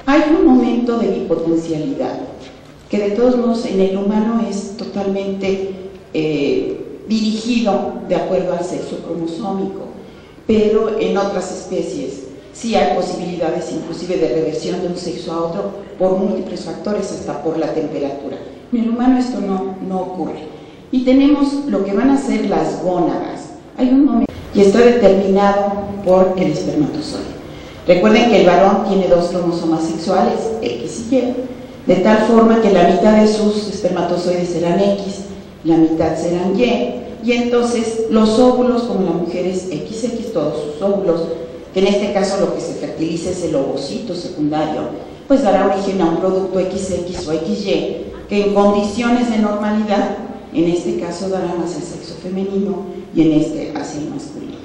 Hay un momento de bipotencialidad, que de todos modos en el humano es totalmente dirigido de acuerdo al sexo cromosómico, pero en otras especies sí hay posibilidades inclusive de reversión de un sexo a otro por múltiples factores, hasta por la temperatura. En el humano esto no ocurre. Y tenemos lo que van a ser las gónadas. Hay un momento y está determinado por el espermatozoide. Recuerden que el varón tiene dos cromosomas sexuales, X y Y, de tal forma que la mitad de sus espermatozoides serán X, la mitad serán Y, y entonces los óvulos, como la mujer es XX, todos sus óvulos, que en este caso lo que se fertiliza es el ovocito secundario, pues dará origen a un producto XX o XY, que en condiciones de normalidad, en este caso dará más el sexo femenino y en este hacia el masculino.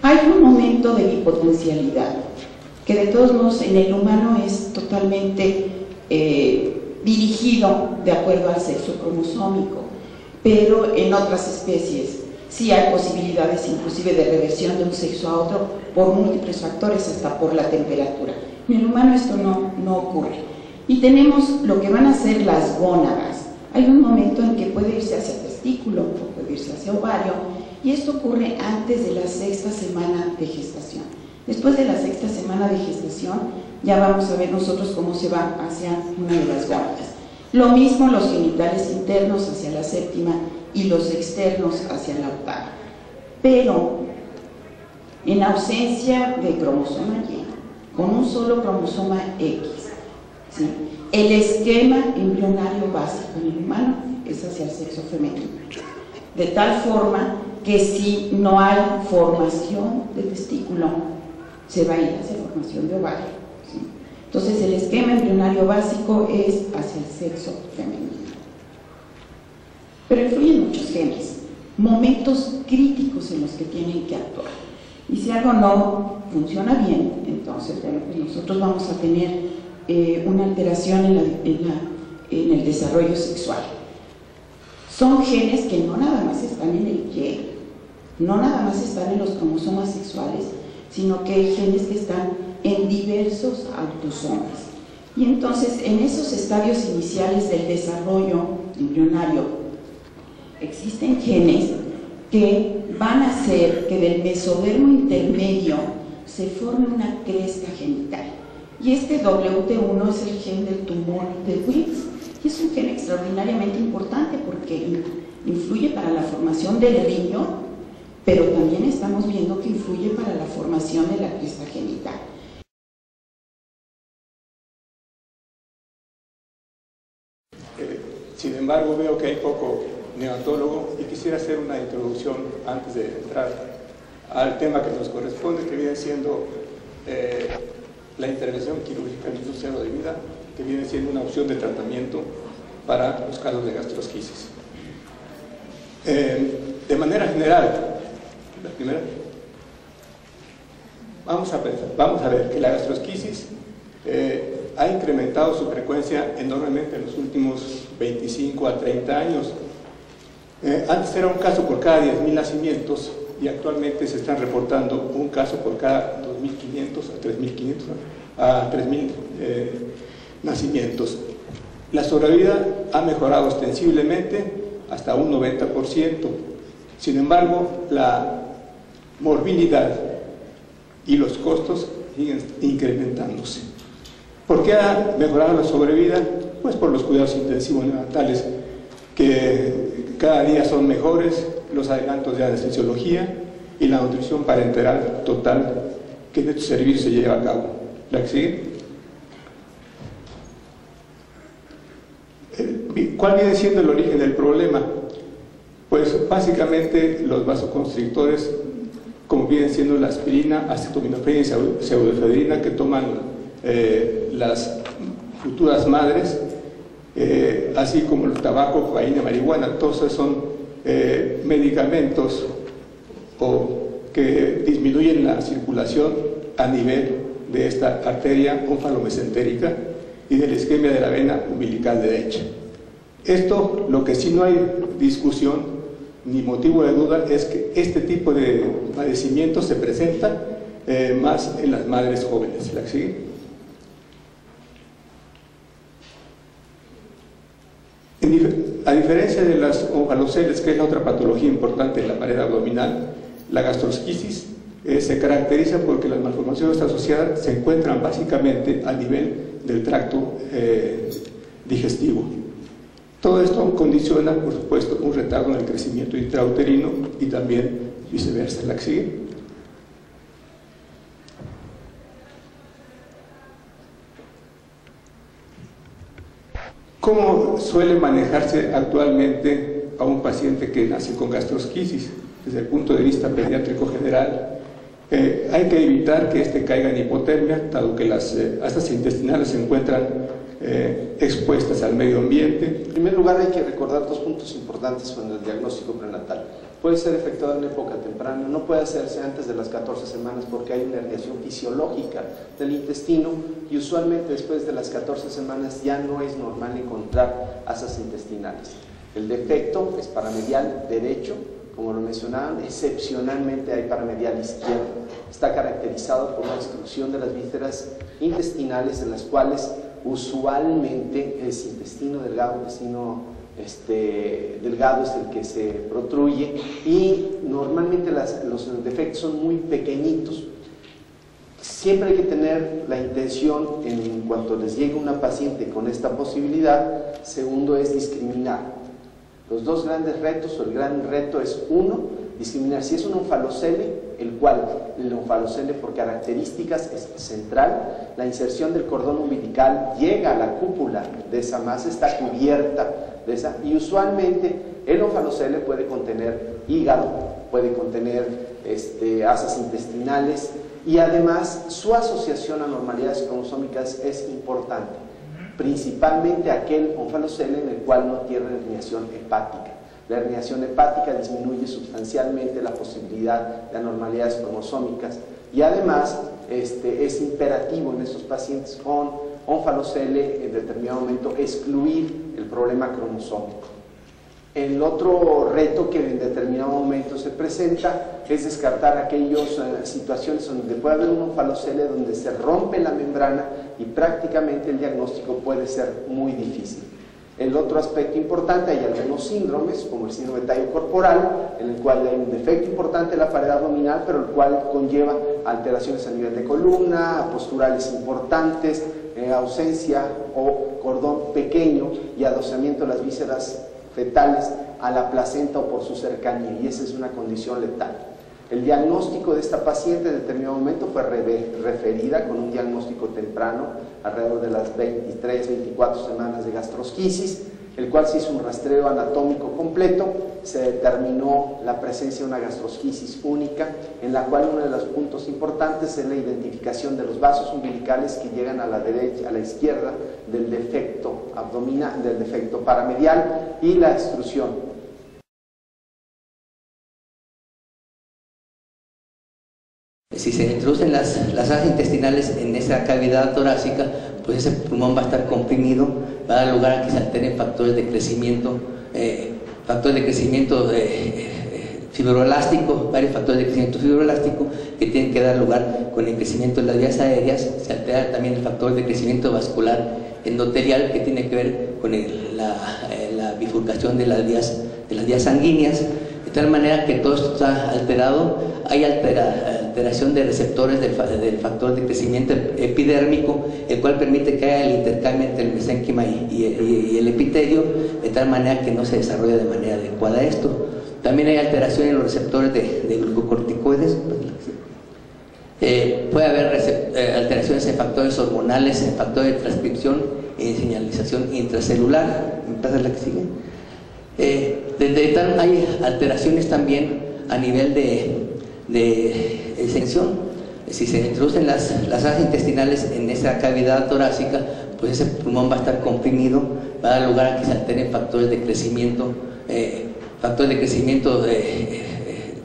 Hay un momento de bipotencialidad, que de todos modos en el humano es totalmente dirigido de acuerdo al sexo cromosómico, pero en otras especies sí hay posibilidades inclusive de reversión de un sexo a otro por múltiples factores, hasta por la temperatura. En el humano esto no ocurre. Y tenemos lo que van a ser las gónadas. Hay un momento en que puede irse hacia testículo o puede irse hacia ovario, y esto ocurre antes de la sexta semana de gestación. Después de la sexta semana de gestación ya vamos a ver nosotros cómo se va hacia una de las gónadas. Lo mismo los genitales internos hacia la séptima y los externos hacia la octava. Pero en ausencia de cromosoma Y, con un solo cromosoma X, ¿sí?, el esquema embrionario básico en el humano es hacia el sexo femenino. De tal forma que si no hay formación de testículo, se va a ir hacia formación de ovario, ¿sí? Entonces el esquema embrionario básico es hacia el sexo femenino. Pero influyen muchos genes, momentos críticos en los que tienen que actuar. Y si algo no funciona bien, entonces bueno, pues nosotros vamos a tener una alteración en el desarrollo sexual. Son genes que no nada más están en el Y, no nada más están en los cromosomas sexuales, sino que hay genes que están en diversos autosomas. Y entonces en esos estadios iniciales del desarrollo embrionario existen genes que van a hacer que del mesodermo intermedio se forme una cresta genital. Y este WT1 es el gen del tumor de Wills, y es un gen extraordinariamente importante porque influye para la formación del riñón, pero también estamos viendo que influye para la formación de la cresta genital. Sin embargo, veo que hay poco neonatólogo y quisiera hacer una introducción antes de entrar al tema que nos corresponde, que viene siendo la intervención quirúrgica en el cero de vida, que viene siendo una opción de tratamiento para los casos de gastrosquisis. De manera general, la primera, vamos a ver que la gastrosquisis ha incrementado su frecuencia enormemente en los últimos 25 a 30 años. Antes era un caso por cada 10.000 nacimientos y actualmente se están reportando un caso por cada 2.500 a 3.000 nacimientos. La sobrevida ha mejorado ostensiblemente hasta un 90%. Sin embargo, la morbilidad y los costos siguen incrementándose. ¿Por qué ha mejorado la sobrevida? Pues por los cuidados intensivos neonatales, que cada día son mejores, los adelantos de anestesiología y la nutrición parenteral total que en estos servicios se lleva a cabo. ¿La que sigue? ¿Cuál viene siendo el origen del problema? Pues básicamente los vasoconstrictores, como vienen siendo la aspirina, acetaminofén y pseudoefedrina que toman las futuras madres, así como el tabaco, cocaína, marihuana, todos esos son medicamentos que disminuyen la circulación a nivel de esta arteria ónfalo-mesentérica y de la isquemia de la vena umbilical derecha. Esto, lo que sí no hay discusión, ni motivo de duda es que este tipo de padecimiento se presenta más en las madres jóvenes. ¿La que sigue? A diferencia de las onfaloceles, que es la otra patología importante en la pared abdominal, la gastrosquisis se caracteriza porque las malformaciones asociadas se encuentran básicamente a nivel del tracto digestivo. Todo esto condiciona, por supuesto, un retardo en el crecimiento intrauterino y también viceversa. ¿La que sigue? ¿Cómo suele manejarse actualmente a un paciente que nace con gastrosquisis? Desde el punto de vista pediátrico general, hay que evitar que éste caiga en hipotermia, dado que las asas intestinales se encuentran expuestas al medio ambiente. En primer lugar, hay que recordar dos puntos importantes con el diagnóstico prenatal. Puede ser efectuado en época temprana, no puede hacerse antes de las 14 semanas porque hay una herniación fisiológica del intestino y usualmente después de las 14 semanas ya no es normal encontrar asas intestinales. El defecto es paramedial derecho, como lo mencionaban, excepcionalmente hay paramedial izquierdo. Está caracterizado por una exclusión de las vísceras intestinales en las cuales usualmente es intestino delgado, delgado es el que se protruye y normalmente los defectos son muy pequeñitos. Siempre hay que tener la intención en cuanto les llegue una paciente con esta posibilidad. Segundo es discriminar. Los dos grandes retos, o el gran reto es uno, discriminar si es un onfalocele, el cual el onfalocele por características es central, la inserción del cordón umbilical llega a la cúpula de esa masa, está cubierta de esa, y usualmente el onfalocele puede contener hígado, puede contener asas intestinales y además su asociación a anormalidades cromosómicas es importante, principalmente aquel onfalocele en el cual no tiene herniación hepática. La herniación hepática disminuye sustancialmente la posibilidad de anormalidades cromosómicas y además es imperativo en estos pacientes con onfalocele en determinado momento excluir el problema cromosómico. El otro reto que en determinado momento se presenta es descartar aquellas situaciones donde puede haber un onfalocele donde se rompe la membrana y prácticamente el diagnóstico puede ser muy difícil. El otro aspecto importante, hay algunos síndromes, como el síndrome de tallo corporal, en el cual hay un defecto importante en la pared abdominal, pero el cual conlleva alteraciones a nivel de columna, posturales importantes, ausencia o cordón pequeño y adosamiento de las vísceras fetales a la placenta o por su cercanía, y esa es una condición letal. El diagnóstico de esta paciente en determinado momento fue referida con un diagnóstico temprano, alrededor de las 23, 24 semanas de gastrosquisis, el cual se hizo un rastreo anatómico completo, se determinó la presencia de una gastrosquisis única, en la cual uno de los puntos importantes es la identificación de los vasos umbilicales que llegan a la derecha, a la izquierda del defecto abdominal, del defecto paramedial y la extrusión. Si se introducen las asas intestinales en esa cavidad torácica, pues ese pulmón va a estar comprimido, va a dar lugar a que se alteren factores de crecimiento, fibroelástico, varios factores de crecimiento fibroelástico que tienen que dar lugar con el crecimiento de las vías aéreas. Se altera también el factor de crecimiento vascular endotelial que tiene que ver con la bifurcación de las vías sanguíneas, de tal manera que todo esto está alterado. Hay alteración de receptores del factor de crecimiento epidérmico, el cual permite que haya el intercambio entre el mesénquima y el epitelio, de tal manera que no se desarrolla de manera adecuada esto. También hay alteración en los receptores de glucocorticoides. Puede haber alteraciones en factores hormonales, en factores de transcripción y en señalización intracelular. ¿Me pasa la que sigue? Hay alteraciones también a nivel de extensión. Si se introducen las asas intestinales en esa cavidad torácica, pues ese pulmón va a estar comprimido, va a dar lugar a que se alteren factores de crecimiento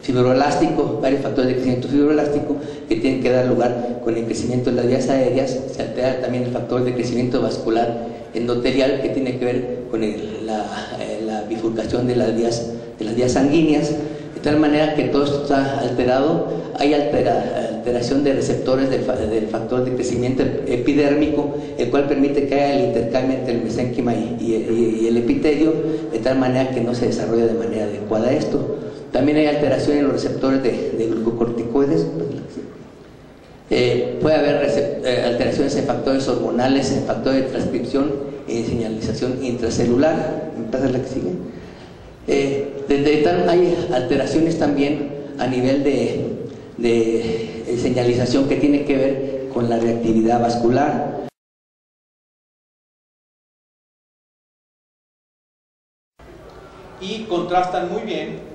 fibroelástico, varios factores de crecimiento fibroelástico que tienen que dar lugar con el crecimiento de las vías aéreas. Se altera también el factor de crecimiento vascular endotelial que tiene que ver con la bifurcación de las vías sanguíneas, de tal manera que todo esto está alterado. Hay alteración de receptores del factor de crecimiento epidérmico, el cual permite que haya el intercambio entre el mesénquima y el epitelio, de tal manera que no se desarrolla de manera adecuada esto. También hay alteración en los receptores de glucocorticoides. Puede haber alteraciones en factores hormonales, en factores de transcripción y señalización intracelular. ¿Me pasa la que sigue? Hay alteraciones también a nivel de señalización que tiene que ver con la reactividad vascular. Y contrastan muy bien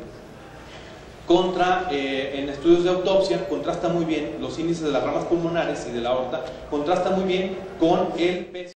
en estudios de autopsia, contrasta muy bien los índices de las ramas pulmonares y de la aorta, contrasta muy bien con el peso.